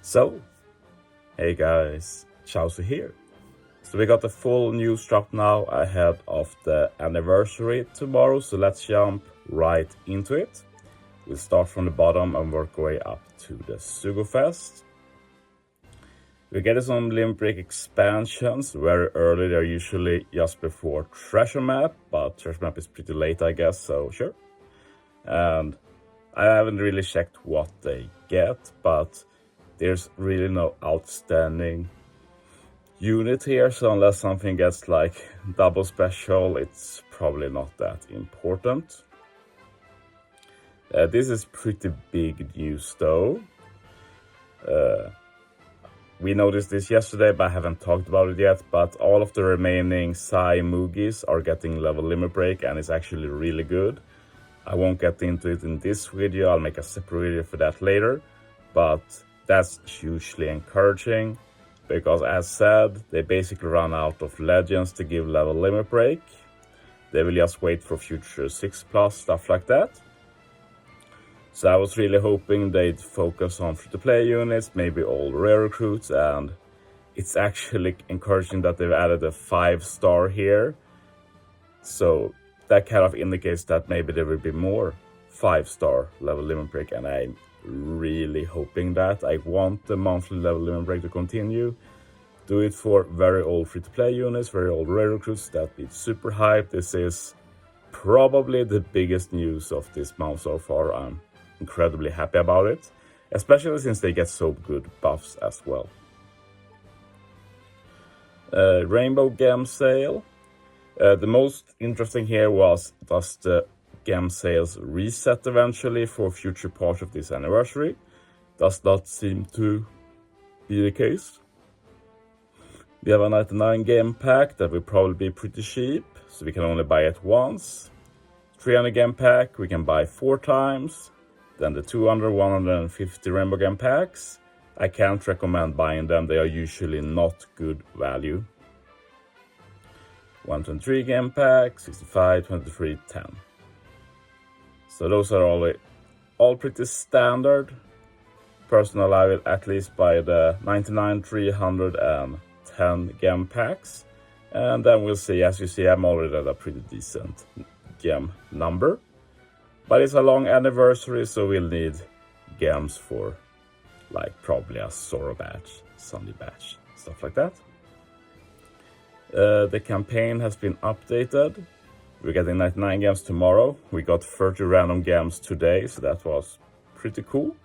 So, hey guys, Chauzu here. So we got the full news drop now ahead of the anniversary tomorrow, so let's jump right into it. We'll start from the bottom and work our way up to the Sugo-Fest. We're getting some Limit Break expansions very early. They're usually just before Treasure Map, but Treasure Map is pretty late, I guess, so sure. And I haven't really checked what they get, but there's really no outstanding unit here, so unless something gets like double special, it's probably not that important. This is pretty big news though. We noticed this yesterday, but I haven't talked about it yet, but all of the remaining Sai Mugis are getting level limit break, and it's actually really good. I won't get into it in this video, I'll make a separate video for that later, but that's hugely encouraging, because as said, they basically run out of legends to give level limit break. They will just wait for future 6+, stuff like that. So I was really hoping they'd focus on free-to-play units, maybe all rare recruits, and it's actually encouraging that they've added a 5-star here. So that kind of indicates that maybe there will be more 5-star level limit break, and I'm really hoping that. I want the monthly level limit break to continue. Do it for very old free-to-play units, very old rare recruits. That'd be super hype. This is probably the biggest news of this month so far. I'm incredibly happy about it, especially since they get so good buffs as well. Rainbow Gem Sale. The most interesting here was, does the gem sales reset eventually for future parts of this anniversary? Does not seem to be the case. We have a 99 gem pack that will probably be pretty cheap, so we can only buy it once. 300 gem pack we can buy 4 times. Then the 200, 150 rainbow gem packs, I can't recommend buying them, they are usually not good value. 123 gem pack, 65, 23, 10. So those are all pretty standard. Personally, I will at least buy the 99, 300 and 10 gem packs. And then we'll see. As you see, I'm already at a pretty decent gem number. But it's a long anniversary, so we'll need gems for like probably a Zoro batch, Sunday batch, stuff like that. The campaign has been updated. We're getting 99 gems tomorrow. We got 30 random gems today, so that was pretty cool.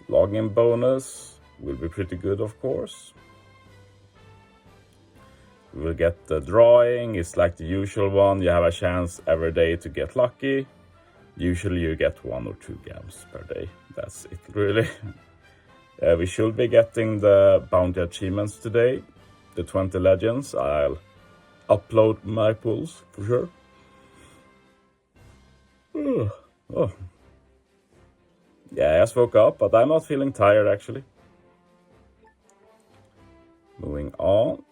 Login bonus will be pretty good, of course. We will get the drawing. It's like the usual one. You have a chance every day to get lucky. Usually you get 1 or 2 gems per day. That's it, really. We should be getting the bounty achievements today. The 20 legends. I'll upload my pulls for sure. Oh. Yeah, I just woke up, but I'm not feeling tired actually. Moving on.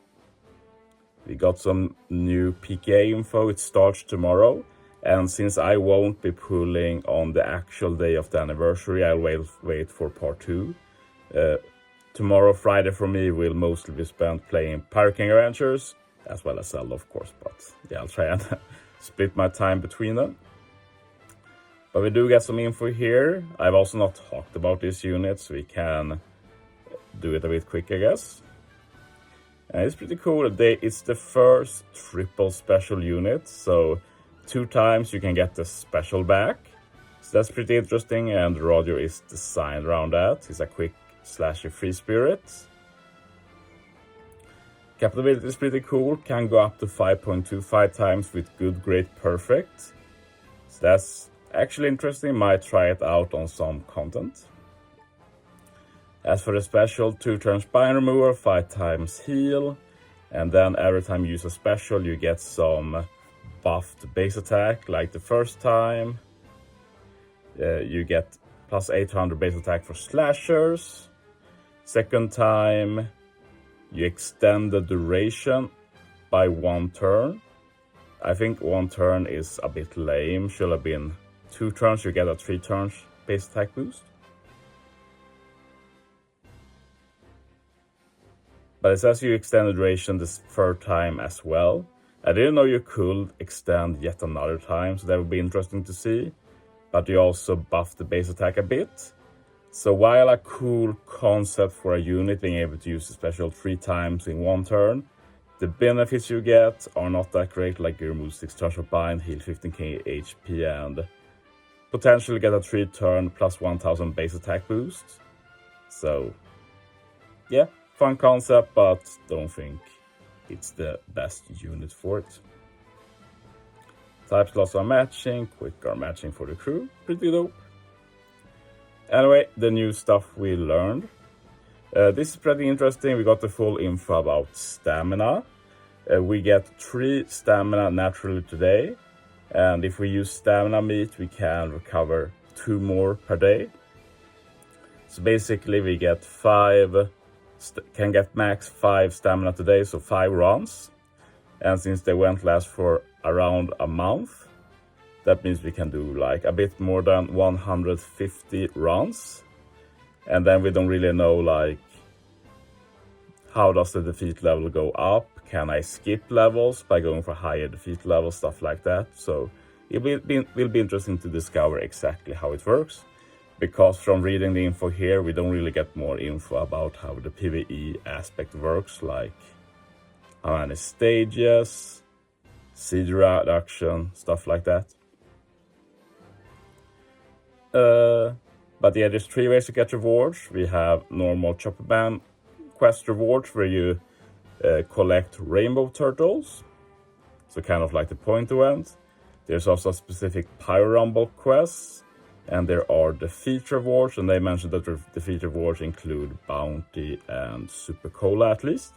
We got some new PKA info. It starts tomorrow. And since I won't be pulling on the actual day of the anniversary, I'll wait for part 2. Tomorrow, Friday, for me, will mostly be spent playing Pirate King Adventures, as well as Zelda, of course. But yeah, I'll try and split my time between them. But we do get some info here. I've also not talked about this unit, so we can do it a bit quick, I guess. And it's pretty cool. It's the first triple special unit, so 2 times you can get the special back. So that's pretty interesting, and Roger is designed around that. He's a quick slashy free spirit. Capability is pretty cool, can go up to 5.25 times with good, great, perfect. So that's actually interesting, might try it out on some content. As for the special, 2 turns bind remover, 5 times heal, and then every time you use a special you get some buffed base attack, like the first time. You get plus 800 base attack for slashers. Second time you extend the duration by 1 turn. I think 1 turn is a bit lame, should have been 2 turns, you get a 3 turns base attack boost. But it says you extend the duration this 3rd time as well. I didn't know you could extend yet another time, so that would be interesting to see. But you also buff the base attack a bit. So while a cool concept for a unit being able to use the special 3 times in 1 turn, the benefits you get are not that great, like you remove 6 turns of bind, heal 15k HP, and potentially get a 3 turn plus 1000 base attack boost. So yeah, fun concept, but don't think it's the best unit for it. Type slots are matching, quick are matching for the crew, pretty dope. Anyway, the new stuff we learned. This is pretty interesting. We got the full info about stamina. We get 3 stamina naturally today. And if we use stamina meat, we can recover 2 more per day. So basically we get can get max 5 stamina today, so 5 runs. And since they won't last for around a month, that means we can do like a bit more than 150 runs. And then we don't really know like how does the defeat level go up? Can I skip levels by going for higher defeat levels, stuff like that. So it will be interesting to discover exactly how it works. Because from reading the info here, we don't really get more info about how the PvE aspect works, like how many stages, seed reduction, stuff like that. But yeah, there's 3 ways to get rewards. We have normal chopper band quest rewards where you collect rainbow turtles, so kind of like the point event. There's also specific Pyro Rumble quests, and there are defeat rewards, and they mentioned that the defeat rewards include bounty and super cola at least.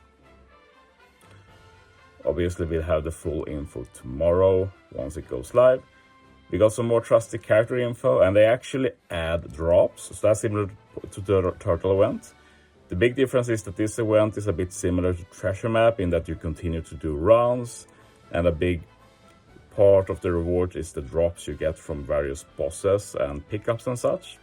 Obviously we'll have the full info tomorrow once it goes live. We got some more trusted character info, and they actually add drops, so that's similar to the turtle event. The big difference is that this event is a bit similar to Treasure Map in that you continue to do runs, and a big part of the reward is the drops you get from various bosses and pickups and such.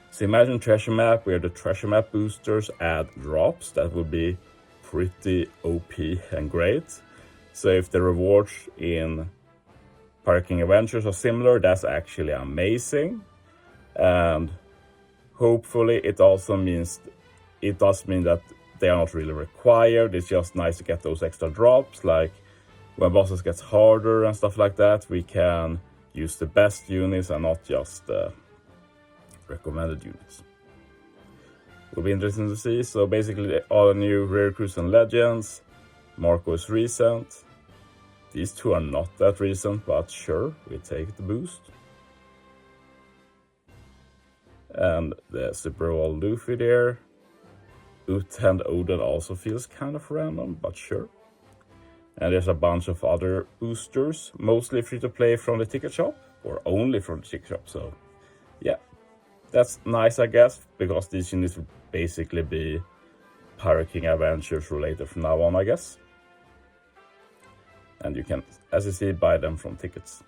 So imagine Treasure Map where the Treasure Map boosters add drops. That would be pretty OP and great. So if the rewards in Parking Adventures are similar, that's actually amazing. And hopefully it does mean that they are not really required. It's just nice to get those extra drops, like when bosses get harder and stuff like that, we can use the best units and not just the recommended units. Will be interesting to see. So basically all the new rare recruits and legends. Marco is recent. These 2 are not that recent, but sure, we take the boost. And the Super Bowl Luffy there. Utend Odin also feels kind of random, but sure. And there's a bunch of other boosters, mostly free to play from the ticket shop, or only from the ticket shop. So yeah, that's nice, I guess, because these units will basically be Pirate King Adventures related from now on, I guess. And you can, as you see, buy them from tickets.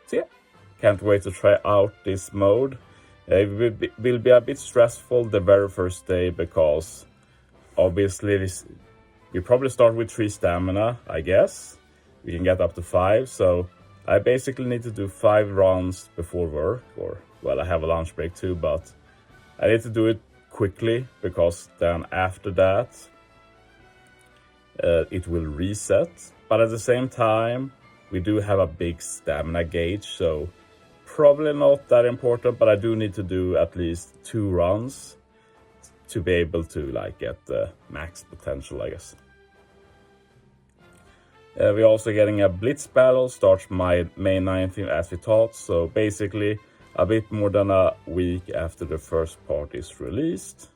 So yeah, can't wait to try out this mode. It will be a bit stressful the very first day, because obviously we probably start with 3 stamina, I guess. We can get up to 5, so I basically need to do 5 runs before work, or well, I have a lunch break too, but I need to do it quickly, because then after that it will reset. But at the same time, we do have a big stamina gauge, so probably not that important, but I do need to do at least 2 runs to be able to like get the max potential, I guess. We're also getting a Blitz Battle, starts May 19th as we thought, so basically a bit more than a week after the first part is released.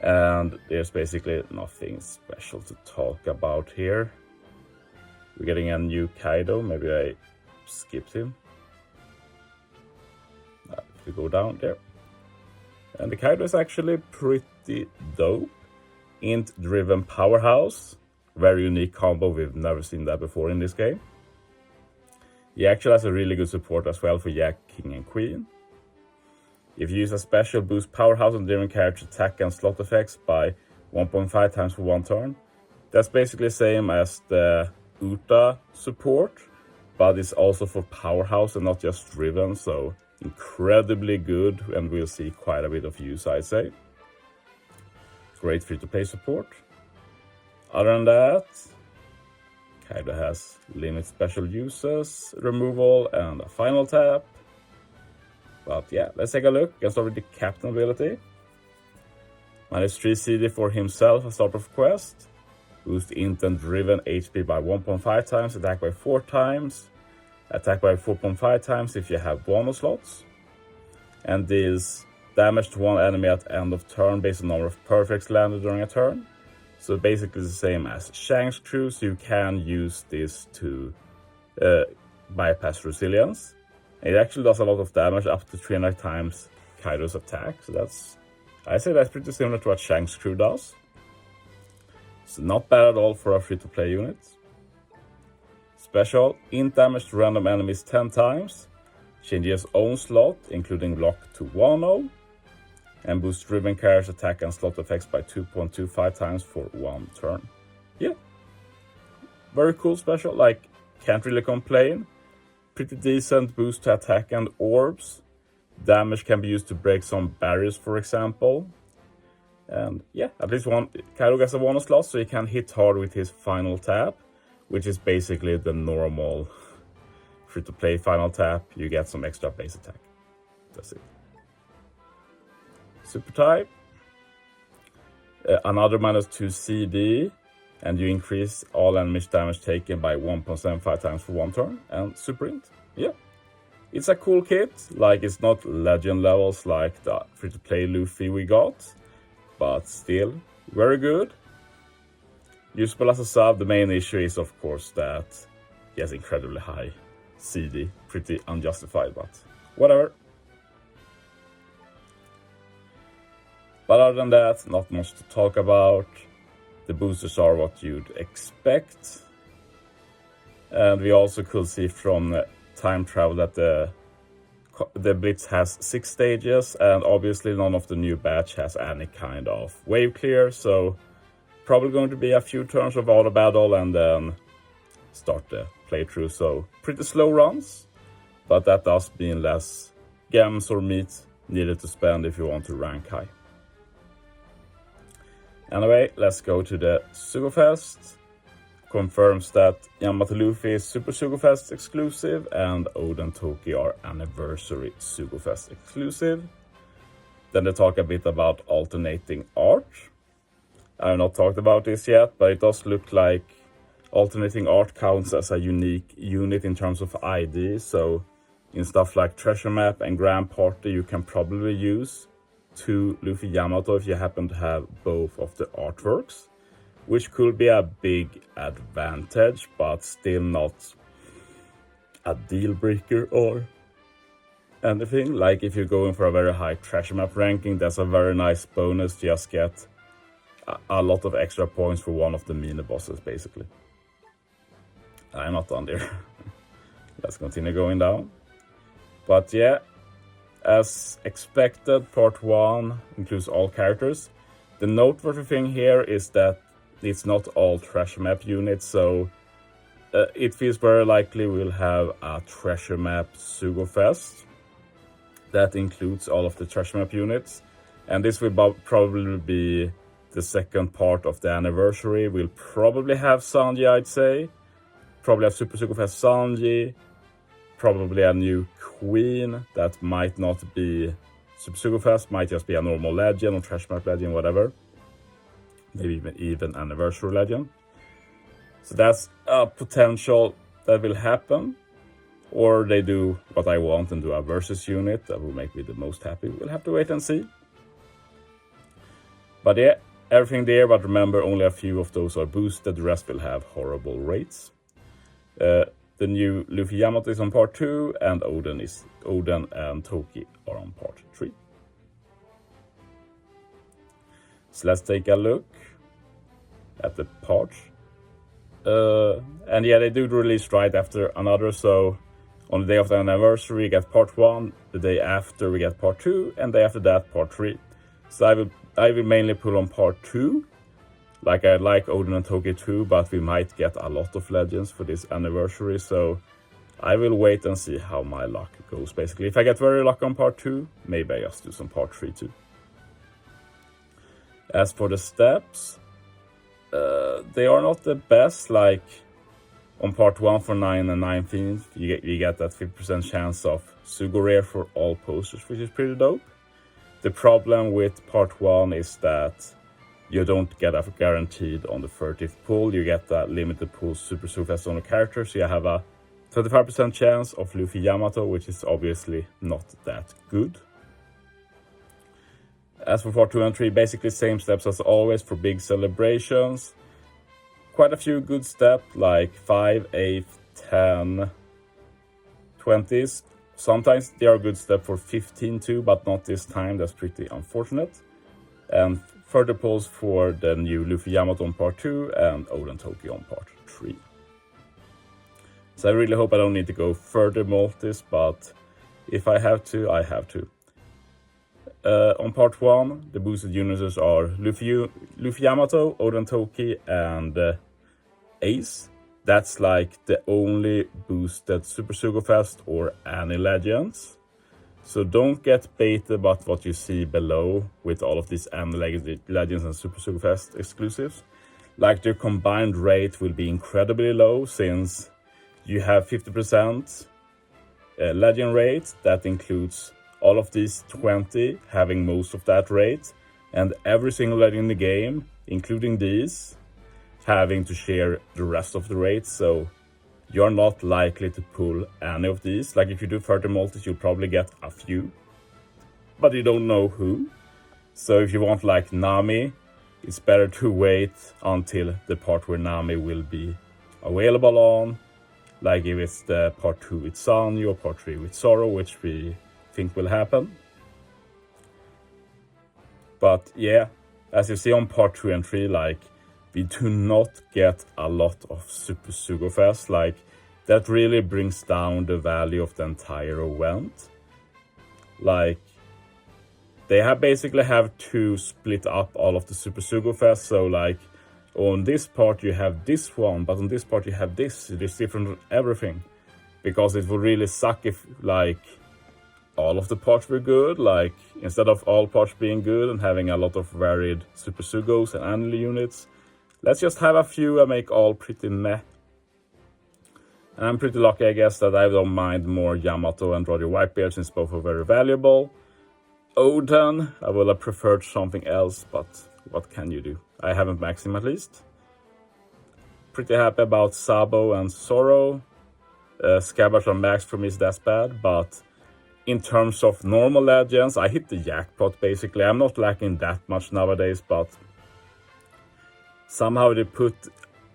And there's basically nothing special to talk about here. We're getting a new Kaido, maybe I skipped him. If we go down there. And the Kaido is actually pretty dope. Int-driven powerhouse. Very unique combo, we've never seen that before in this game. He actually has a really good support as well for Jack, King and Queen. If you use a special, boost Powerhouse and different character attack and slot effects by 1.5 times for 1 turn. That's basically the same as the Uta support, but it's also for Powerhouse and not just Driven, so incredibly good, and we'll see quite a bit of use, I'd say. Great free-to-play support. Other than that, Kaido has limit special uses, removal, and a final tap. But yeah, let's take a look. Let's start with the Captain ability. -3 CD for himself as start of quest. Boost int and driven HP by 1.5 times, attack by 4 times, attack by 4.5 times if you have bonus slots. And deals damage to one enemy at end of turn based on number of perfects landed during a turn. So basically the same as Shanks Crew, so you can use this to bypass resilience. It actually does a lot of damage, up to 300 times Kaido's attack. So I say that's pretty similar to what Shanks Crew does. So not bad at all for a free-to-play unit. Special, int damage to random enemies 10 times. Changes own slot, including lock to 1-0. And boost driven character attack and slot effects by 2.25 times for 1 turn. Yeah. Very cool special, like, can't really complain. Pretty decent boost to attack and orbs. Damage can be used to break some barriers, for example. And yeah, at least Kaido gets a bonus slot, so he can hit hard with his final tap, which is basically the normal free-to-play final tap. You get some extra base attack. That's it. Super type. Another -2 CD, and you increase all enemies damage taken by 1.75 times for 1 turn. And super int. Yeah. It's a cool kit. Like, it's not legend levels like the free-to-play Luffy we got, but still very good. Usable as a sub. The main issue is, of course, that he has incredibly high CD. Pretty unjustified, but whatever. But other than that, not much to talk about. The boosters are what you'd expect. And we also could see from time travel that the Blitz has 6 stages, and obviously none of the new batch has any kind of wave clear, so probably going to be a few turns of auto battle and then start the playthrough. So pretty slow runs, but that does mean less gems or meat needed to spend if you want to rank high. Anyway, let's go to the Sugo-Fest. Confirms that Yamato Luffy is Super Sugo-Fest exclusive and Oden and Toki are Anniversary Sugo-Fest exclusive. Then they talk a bit about alternating art. I have not talked about this yet, but it does look like alternating art counts as a unique unit in terms of ID. So in stuff like Treasure Map and Grand Party, you can probably use 2 Luffy Yamato if you happen to have both of the artworks, which could be a big advantage, but still not a deal breaker or anything. Like, if you're going for a very high Treasure Map ranking, that's a very nice bonus. Just get a lot of extra points for one of the mini bosses, basically. I'm not done there. Let's continue going down. But yeah, as expected, part 1 includes all characters. The noteworthy thing here is that it's not all Treasure Map units, so it feels very likely we'll have a Treasure Map Sugo-Fest that includes all of the Treasure Map units. And this will probably be the second part of the anniversary. We'll probably have Sanji, I'd say. Probably have Super Sugo-Fest Sanji. Probably a new Queen that might not be Super Sugo-Fest, might just be a normal legend or Treasure Map legend, whatever. Maybe even Anniversary legend. So that's a potential that will happen. Or they do what I want and do a versus unit that will make me the most happy. We'll have to wait and see. But yeah, everything there, but remember only a few of those are boosted, the rest will have horrible rates. The new Luffy Yamato is on part 2, and Oden and Toki are on part 3. So let's take a look at the parts. And yeah, they do release right after another, so On the day of the anniversary, we get part 1, the day after we get part 2, and the day after that, part 3. So I will mainly pull on part 2. Like I like Odin and Toki too, but we might get a lot of legends for this anniversary, so I will wait and see how my luck goes. Basically, if I get very lucky on part 2, maybe I just do some part 3 too. As for the steps, they are not the best. Like on part 1 for 9 and 19th, you get that 50% chance of Sugo Rare for all posters, which is pretty dope. The problem with part 1 is that you don't get a guaranteed on the 30th pull. You get that limited pull Super Sugo-Fest on a character, so you have a 25% chance of Luffy Yamato, which is obviously not that good. As for part 2 and 3, basically same steps as always for big celebrations. Quite a few good steps, like 5, 8, 10, 20s. Sometimes they are good steps for 15 too, but not this time. That's pretty unfortunate. And further pulls for the new Luffy Yamato on part 2 and Odin Toki on part 3. So I really hope I don't need to go further multis, but if I have to, I have to. On part 1, the boosted universes are Luffy Yamato, Odin Toki, and Ace. That's like the only boosted Super Sugo-Fest or Anni legends. So don't get baited about what you see below with all of these Anni legends and Super Sugo-Fest exclusives. Like their combined rate will be incredibly low since you have 50% legend rate. That includes all of these 20 having most of that rate, and every single legend in the game, including these, having to share the rest of the rate. So you're not likely to pull any of these. Like if you do 30 multis, you'll probably get a few, but you don't know who. So if you want like Nami, it's better to wait until the part where Nami will be available on. Like if it's the part 2 with Sanyu or part 3 with Zoro, which we think will happen. But yeah, as you see on part 2 and 3, like we do not get a lot of Super Sugo-Fest. Like that really brings down the value of the entire event. Like they basically have to split up all of the Super Sugo-Fest. So like on this part you have this one, but on this part you have this. It is different from everything. Because it would really suck if like all of the parts were good. Like instead of all parts being good and having a lot of varied Super Sugos and Anni units, let's just have a few and make all pretty meh. And I'm pretty lucky, I guess, that I don't mind more Yamato and Roger Whitebeard since both are very valuable. Odin, I would have preferred something else, but what can you do? I haven't maxed him at least. Pretty happy about Sabo and Zoro. Scabbard on max for me is that bad, but in terms of normal legends, I hit the jackpot basically. I'm not lacking that much nowadays, but somehow they put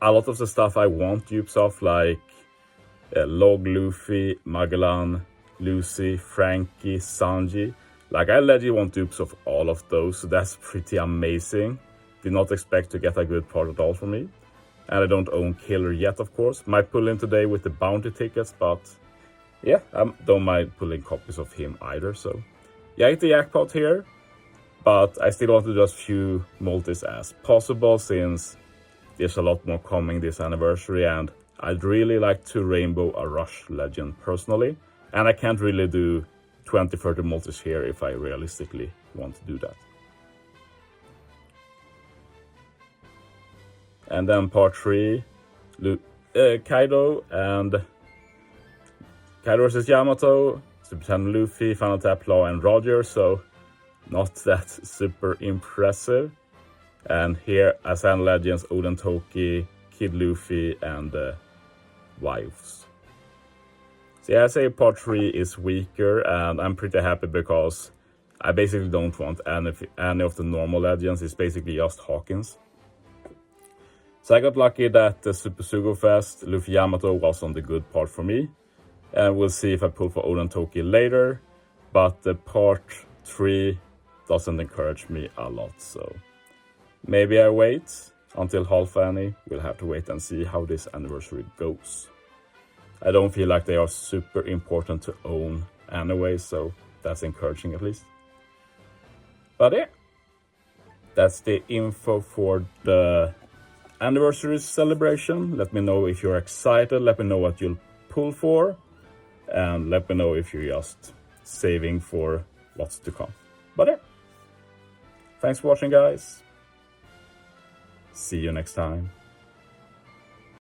a lot of the stuff I want dupes of, like Log Luffy, Magellan, Lucy, Frankie, Sanji. Like I legit want dupes of all of those, so that's pretty amazing. Did not expect to get a good part at all from me. And I don't own Killer yet, of course. Might pull in today with the bounty tickets, but yeah, I don't mind pulling copies of him either. So yeah, I hit the jackpot here, but I still want to do as few multis as possible since there's a lot more coming this anniversary, and I'd really like to rainbow a Rush legend personally, and I can't really do 20-30 multis here if I realistically want to do that. And then part 3, Kaido vs Yamato, Super Saiyan Luffy, Final Tap Law, and Roger, so not that super impressive. And here, as Anni legends, Odin Toki, Kid Luffy, and Wives. So yeah, I say part 3 is weaker, and I'm pretty happy because I basically don't want any of the normal legends. It's basically just Hawkins. So I got lucky that the Super Sugo-Fest Luffy Yamato was on the good part for me. And we'll see if I pull for Odin Toki later. But the part 3 doesn't encourage me a lot, so maybe I wait until half Anni. We'll have to wait and see how this anniversary goes. I don't feel like they are super important to own anyway, so that's encouraging at least. But yeah, that's the info for the anniversary celebration. Let me know if you're excited, let me know what you'll pull for, and let me know if you're just saving for what's to come. But yeah, thanks for watching, guys. See you next time.